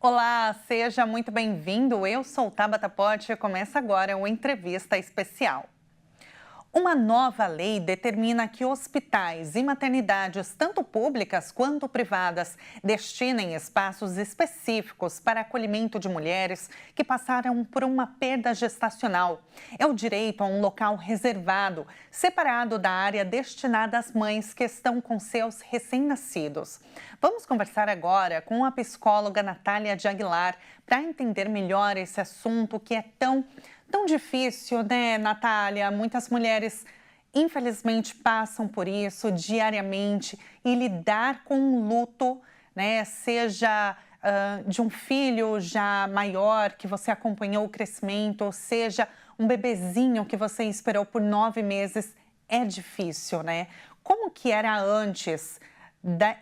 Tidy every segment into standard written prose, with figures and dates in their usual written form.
Olá, seja muito bem-vindo. Eu sou Tabata Pote e começa agora o Entrevista Especial. Uma nova lei determina que hospitais e maternidades, tanto públicas quanto privadas, destinem espaços específicos para acolhimento de mulheres que passaram por uma perda gestacional. É o direito a um local reservado, separado da área destinada às mães que estão com seus recém-nascidos. Vamos conversar agora com a psicóloga Natália de Aguilar para entender melhor esse assunto que é tão difícil, né, Natália? Muitas mulheres, infelizmente, passam por isso diariamente e lidar com um luto, né, seja de um filho já maior que você acompanhou o crescimento, ou seja, um bebezinho que você esperou por 9 meses, é difícil, né? Como que era antes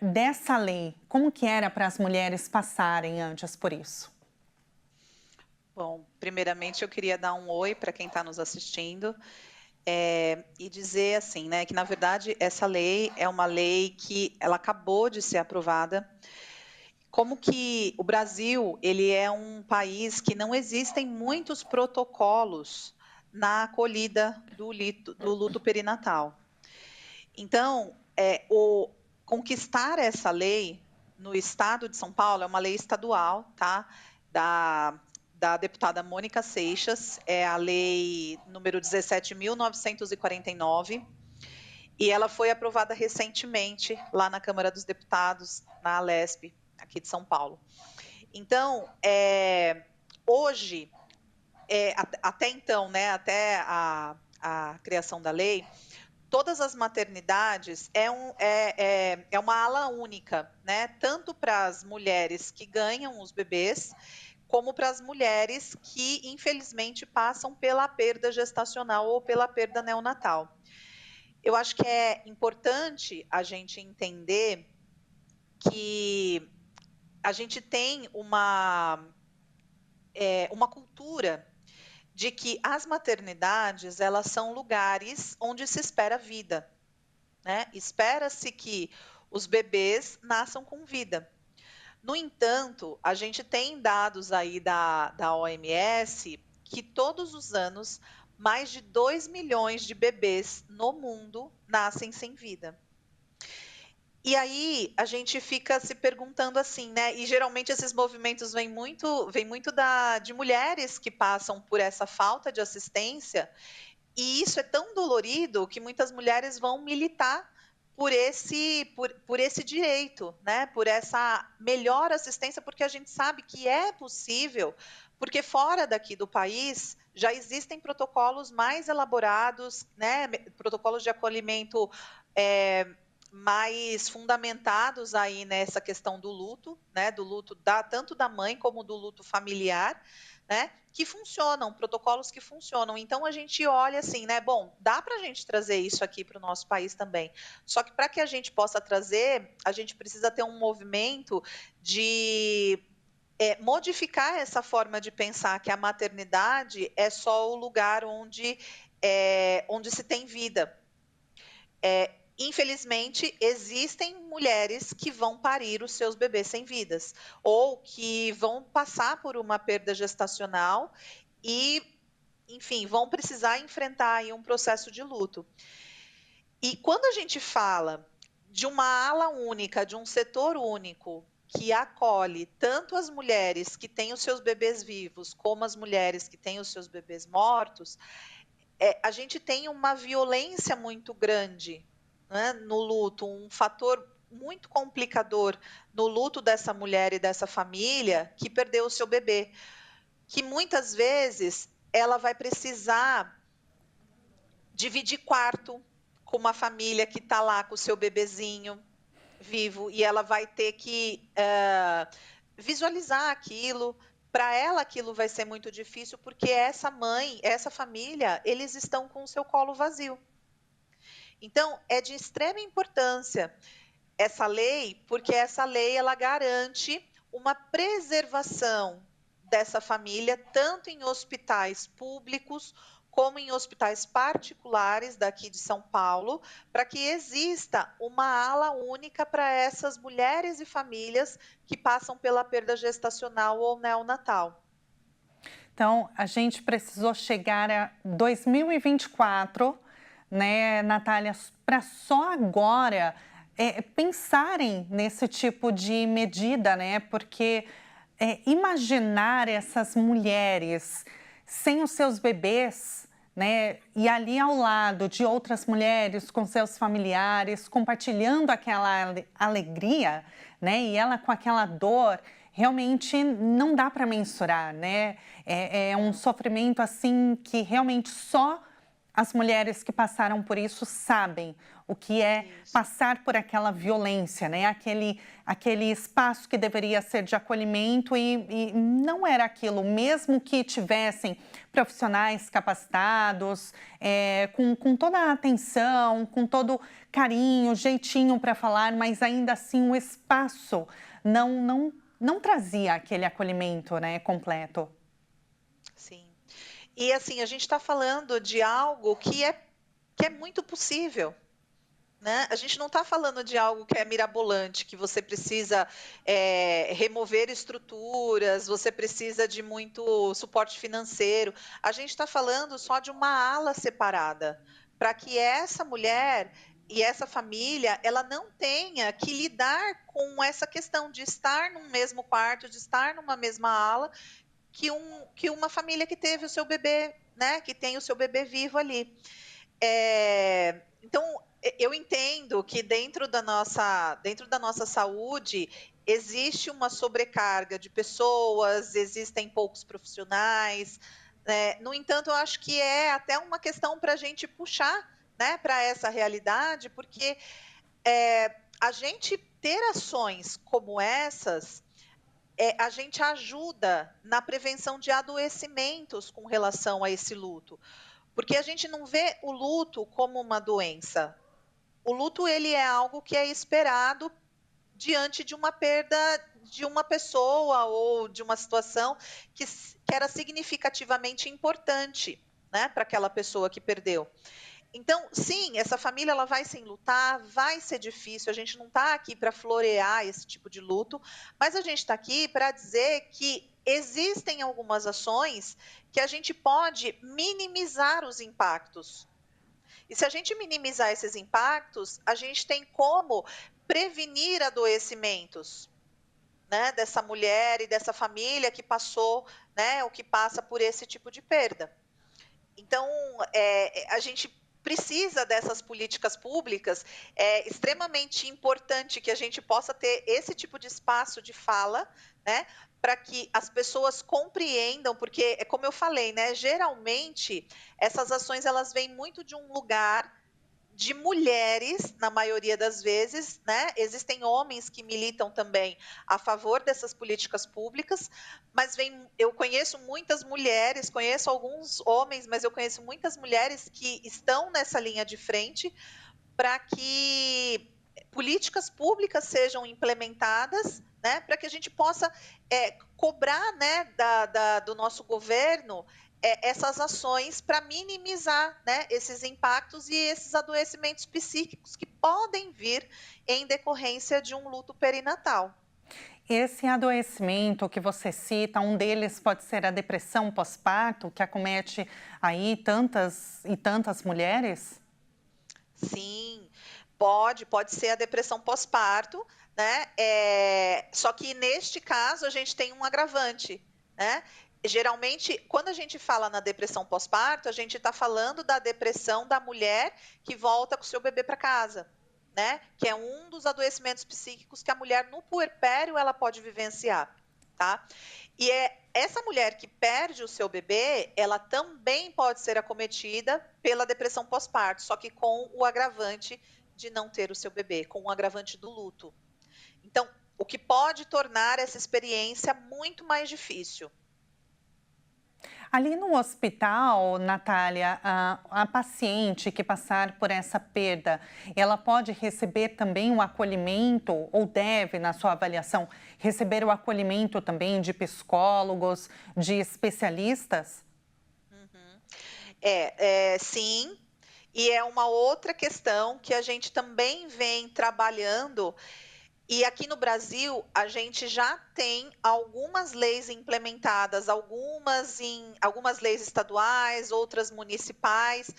dessa lei? Como que era para as mulheres passarem antes por isso? Bom, primeiramente eu queria dar um oi para quem está nos assistindo, e dizer assim, né, que na verdade essa lei é uma lei que ela acabou de ser aprovada. Como que o Brasil, ele é um país que não existem muitos protocolos na acolhida do luto perinatal. Então, o conquistar essa lei no estado de São Paulo é uma lei estadual, tá? Da deputada Mônica Seixas, é a lei número 17.949, e ela foi aprovada recentemente lá na Câmara dos Deputados, na Alesp, aqui de São Paulo. Então, hoje, até então, né, até a criação da lei, todas as maternidades é uma ala única, né? Tanto para as mulheres que ganham os bebês, como para as mulheres que, infelizmente, passam pela perda gestacional ou pela perda neonatal. Eu acho que é importante a gente entender que a gente tem uma cultura de que as maternidades, elas são lugares onde se espera vida, né? Espera-se que os bebês nasçam com vida. No entanto, a gente tem dados aí da OMS que todos os anos mais de 2 milhões de bebês no mundo nascem sem vida. E aí a gente fica se perguntando assim, né? E geralmente esses movimentos vêm muito de mulheres que passam por essa falta de assistência, e isso é tão dolorido que muitas mulheres vão militar por esse direito, né? Por essa melhor assistência, porque a gente sabe que é possível, porque fora daqui do país já existem protocolos mais elaborados, né? Protocolos de acolhimento mais fundamentados aí nessa questão do luto, né? Do luto tanto da mãe como do luto familiar, né, que funcionam, protocolos que funcionam. Então a gente olha assim, né? Bom, dá para a gente trazer isso aqui para o nosso país também. Só que para que a gente possa trazer, a gente precisa ter um movimento de modificar essa forma de pensar que a maternidade é só o lugar onde se tem vida. Infelizmente, existem mulheres que vão parir os seus bebês sem vidas, ou que vão passar por uma perda gestacional e, enfim, vão precisar enfrentar aí um processo de luto. E quando a gente fala de uma ala única, de um setor único, que acolhe tanto as mulheres que têm os seus bebês vivos, como as mulheres que têm os seus bebês mortos, a gente tem uma violência muito grande, né, no luto, um fator muito complicador no luto dessa mulher e dessa família que perdeu o seu bebê, que muitas vezes ela vai precisar dividir quarto com uma família que está lá com o seu bebezinho vivo, e ela vai ter que visualizar aquilo. Para ela, aquilo vai ser muito difícil, porque essa mãe, essa família, eles estão com o seu colo vazio. Então, é de extrema importância essa lei, porque essa lei ela garante uma preservação dessa família, tanto em hospitais públicos como em hospitais particulares daqui de São Paulo, para que exista uma ala única para essas mulheres e famílias que passam pela perda gestacional ou neonatal. Então, a gente precisou chegar a 2024, né, Natália, para só agora pensarem nesse tipo de medida, né? Porque imaginar essas mulheres sem os seus bebês, né? E ali ao lado de outras mulheres com seus familiares, compartilhando aquela alegria, né? E ela com aquela dor, realmente não dá para mensurar, né? É um sofrimento assim que realmente só as mulheres que passaram por isso sabem o que é Isso. passar por aquela violência, né? Aquele espaço que deveria ser de acolhimento e não era aquilo, mesmo que tivessem profissionais capacitados, com toda a atenção, com todo carinho, jeitinho para falar, mas ainda assim o espaço não trazia aquele acolhimento, né, completo. Sim. E assim, a gente está falando de algo que é muito possível, né? A gente não está falando de algo que é mirabolante, que você precisa remover estruturas, você precisa de muito suporte financeiro. A gente está falando só de uma ala separada, para que essa mulher e essa família, ela não tenha que lidar com essa questão de estar num mesmo quarto, de estar numa mesma ala, que uma família que teve o seu bebê, né? Que tem o seu bebê vivo ali. Então, eu entendo que dentro da nossa saúde existe uma sobrecarga de pessoas, existem poucos profissionais. No entanto, eu acho que é até uma questão para a gente puxar, né, para essa realidade, porque a gente ter ações como essas, a gente ajuda na prevenção de adoecimentos com relação a esse luto. Porque a gente não vê o luto como uma doença. O luto, ele é algo que é esperado diante de uma perda de uma pessoa ou de uma situação que era significativamente importante, né, para aquela pessoa que perdeu. Então, sim, essa família ela vai se enlutar, vai ser difícil. A gente não está aqui para florear esse tipo de luto, mas a gente está aqui para dizer que existem algumas ações que a gente pode minimizar os impactos. E se a gente minimizar esses impactos, a gente tem como prevenir adoecimentos, né, dessa mulher e dessa família que passou, né, ou que passa por esse tipo de perda. Então, a gente precisa dessas políticas públicas. É extremamente importante que a gente possa ter esse tipo de espaço de fala, né, para que as pessoas compreendam, porque é como eu falei, né, geralmente essas ações elas vêm muito de um lugar de mulheres, na maioria das vezes, né? Existem homens que militam também a favor dessas políticas públicas, mas eu conheço muitas mulheres, conheço alguns homens, mas eu conheço muitas mulheres que estão nessa linha de frente para que políticas públicas sejam implementadas, né, para que a gente possa cobrar, né, do nosso governo essas ações para minimizar, né, esses impactos e esses adoecimentos psíquicos que podem vir em decorrência de um luto perinatal. Esse adoecimento que você cita, um deles pode ser a depressão pós-parto, que acomete aí tantas e tantas mulheres? Sim, pode ser a depressão pós-parto, né? Só que neste caso a gente tem um agravante, né? Geralmente, quando a gente fala na depressão pós-parto, a gente está falando da depressão da mulher que volta com o seu bebê para casa, né? Que é um dos adoecimentos psíquicos que a mulher no puerpério ela pode vivenciar, tá? E essa mulher que perde o seu bebê, ela também pode ser acometida pela depressão pós-parto, só que com o agravante de não ter o seu bebê, com o agravante do luto. Então, o que pode tornar essa experiência muito mais difícil. Ali no hospital, Natália, a paciente que passar por essa perda, ela pode receber também um acolhimento, ou deve, na sua avaliação, receber o acolhimento também de psicólogos, de especialistas? Uhum. Sim, e é uma outra questão que a gente também vem trabalhando. E aqui no Brasil, a gente já tem algumas leis implementadas, algumas leis estaduais, outras municipais,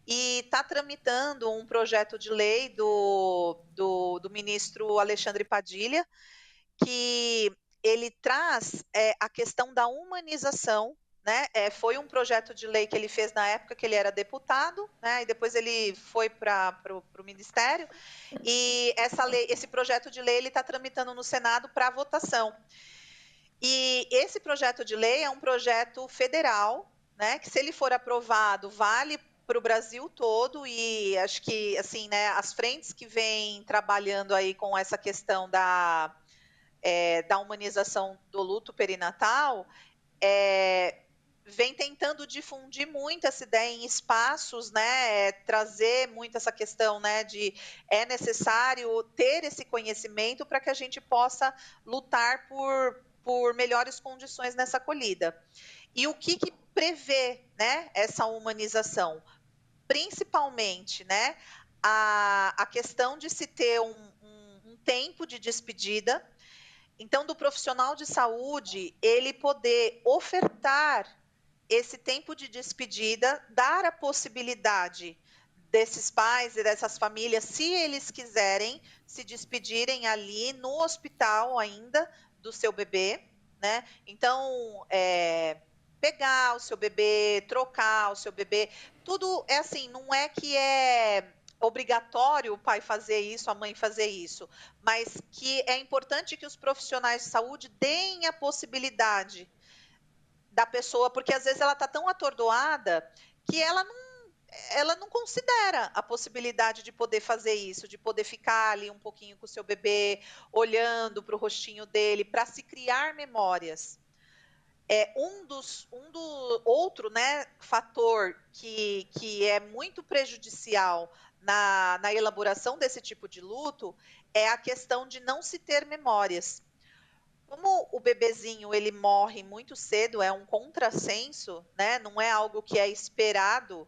e está tramitando um projeto de lei do ministro Alexandre Padilha, que ele traz a questão da humanização, né? Foi um projeto de lei que ele fez na época que ele era deputado, né? E depois ele foi para o ministério, e esse projeto de lei ele está tramitando no Senado para votação. E esse projeto de lei é um projeto federal, né? Que se ele for aprovado, vale para o Brasil todo, e acho que assim, né, as frentes que vêm trabalhando aí com essa questão da humanização do luto perinatal, vem tentando difundir muito essa ideia em espaços, né, trazer muito essa questão, né, de é necessário ter esse conhecimento para que a gente possa lutar por melhores condições nessa acolhida. E o que prevê, né, essa humanização? Principalmente, né, a questão de se ter um tempo de despedida. Então, do profissional de saúde, ele poder ofertar esse tempo de despedida, dar a possibilidade desses pais e dessas famílias, se eles quiserem se despedirem ali no hospital ainda do seu bebê, né? Então, pegar o seu bebê, trocar o seu bebê, tudo é assim, não é que é obrigatório o pai fazer isso, a mãe fazer isso, mas que é importante que os profissionais de saúde deem a possibilidade da pessoa, porque às vezes ela está tão atordoada que ela não considera a possibilidade de poder fazer isso, de poder ficar ali um pouquinho com o seu bebê, olhando para o rostinho dele, para se criar memórias. Outro, né, fator que é muito prejudicial na elaboração desse tipo de luto é a questão de não se ter memórias. Como o bebezinho ele morre muito cedo, é um contrassenso, né? Não é algo que é esperado,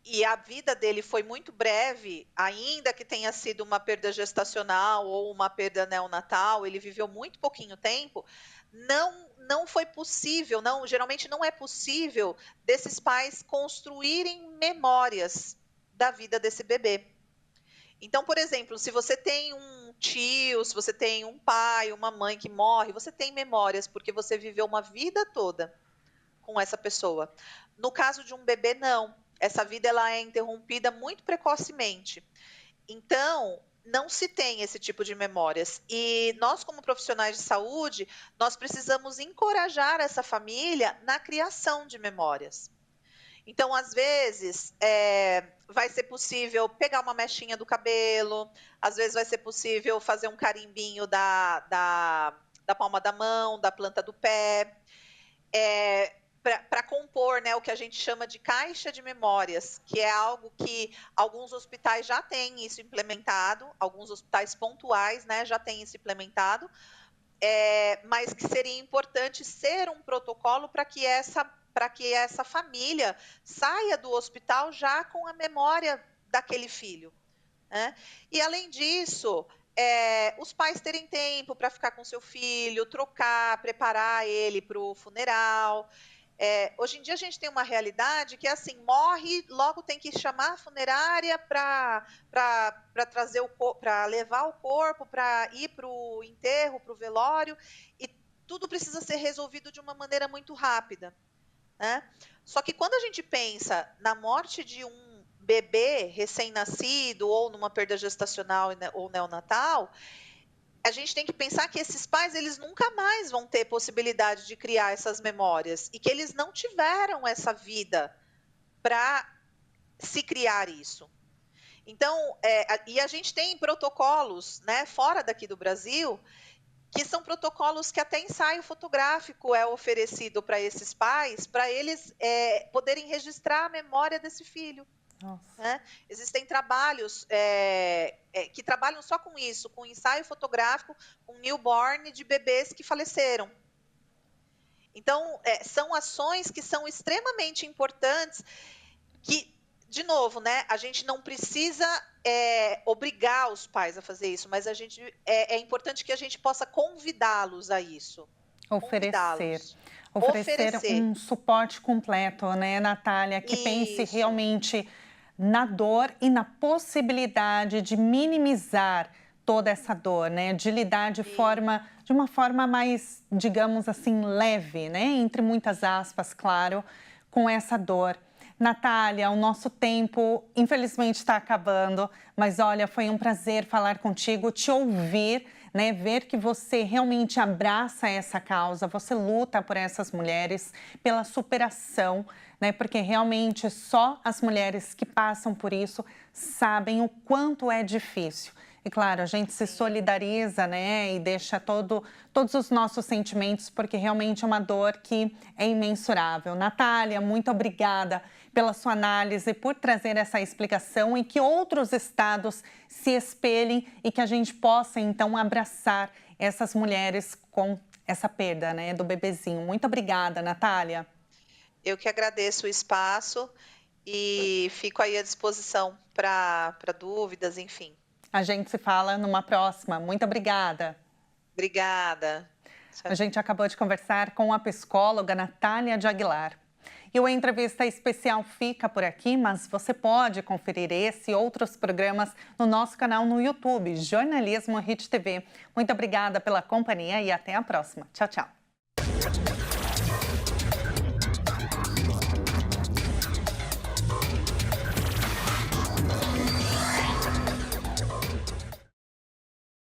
e a vida dele foi muito breve, ainda que tenha sido uma perda gestacional ou uma perda neonatal, ele viveu muito pouquinho tempo. Não foi possível, geralmente não é possível desses pais construírem memórias da vida desse bebê. Então, por exemplo, se você tem um tio, se você tem um pai, uma mãe que morre, você tem memórias porque você viveu uma vida toda com essa pessoa. No caso de um bebê, não. Essa vida ela é interrompida muito precocemente. Então, não se tem esse tipo de memórias. E nós, como profissionais de saúde, nós precisamos encorajar essa família na criação de memórias. Então, às vezes, vai ser possível pegar uma mechinha do cabelo, às vezes vai ser possível fazer um carimbinho da palma da mão, da planta do pé, para compor, né, o que a gente chama de caixa de memórias, que é algo que alguns hospitais já têm isso implementado, alguns hospitais pontuais, né, já têm isso implementado, mas que seria importante ser um protocolo para que essa família saia do hospital já com a memória daquele filho, né? E além disso, os pais terem tempo para ficar com seu filho, trocar, preparar ele para o funeral. Hoje em dia a gente tem uma realidade que é assim, morre, logo tem que chamar a funerária para levar o corpo, para ir para o enterro, para o velório, e tudo precisa ser resolvido de uma maneira muito rápida, né? Só que quando a gente pensa na morte de um bebê recém-nascido ou numa perda gestacional ou neonatal, a gente tem que pensar que esses pais eles nunca mais vão ter possibilidade de criar essas memórias e que eles não tiveram essa vida para se criar isso. Então, e a gente tem protocolos, né, fora daqui do Brasil, que são protocolos que até ensaio fotográfico é oferecido para esses pais, para eles poderem registrar a memória desse filho. Né? Existem trabalhos que trabalham só com isso, com ensaio fotográfico, com newborn de bebês que faleceram. Então, são ações que são extremamente importantes, que, de novo, né, a gente não precisa obrigar os pais a fazer isso, mas é importante que a gente possa convidá-los a isso. Oferecer. Convidá-los. Oferecer um suporte completo, né, Natália, que pense Isso. realmente na dor e na possibilidade de minimizar toda essa dor, né, de lidar de uma forma mais, digamos assim, leve, né, entre muitas aspas, claro, com essa dor. Natália, o nosso tempo, infelizmente, está acabando, mas olha, foi um prazer falar contigo, te ouvir, né? Ver que você realmente abraça essa causa, você luta por essas mulheres, pela superação, né? Porque realmente só as mulheres que passam por isso sabem o quanto é difícil. E claro, a gente se solidariza, né, e deixa todos os nossos sentimentos, porque realmente é uma dor que é imensurável. Natália, muito obrigada pela sua análise, por trazer essa explicação e que outros estados se espelhem e que a gente possa, então, abraçar essas mulheres com essa perda, né, do bebezinho. Muito obrigada, Natália. Eu que agradeço o espaço e fico aí à disposição para dúvidas, enfim. A gente se fala numa próxima. Muito obrigada. Obrigada. A gente acabou de conversar com a psicóloga Natália de Aguilar. E o Entrevista Especial fica por aqui, mas você pode conferir esse e outros programas no nosso canal no YouTube, Jornalismo Hit TV. Muito obrigada pela companhia e até a próxima. Tchau, tchau.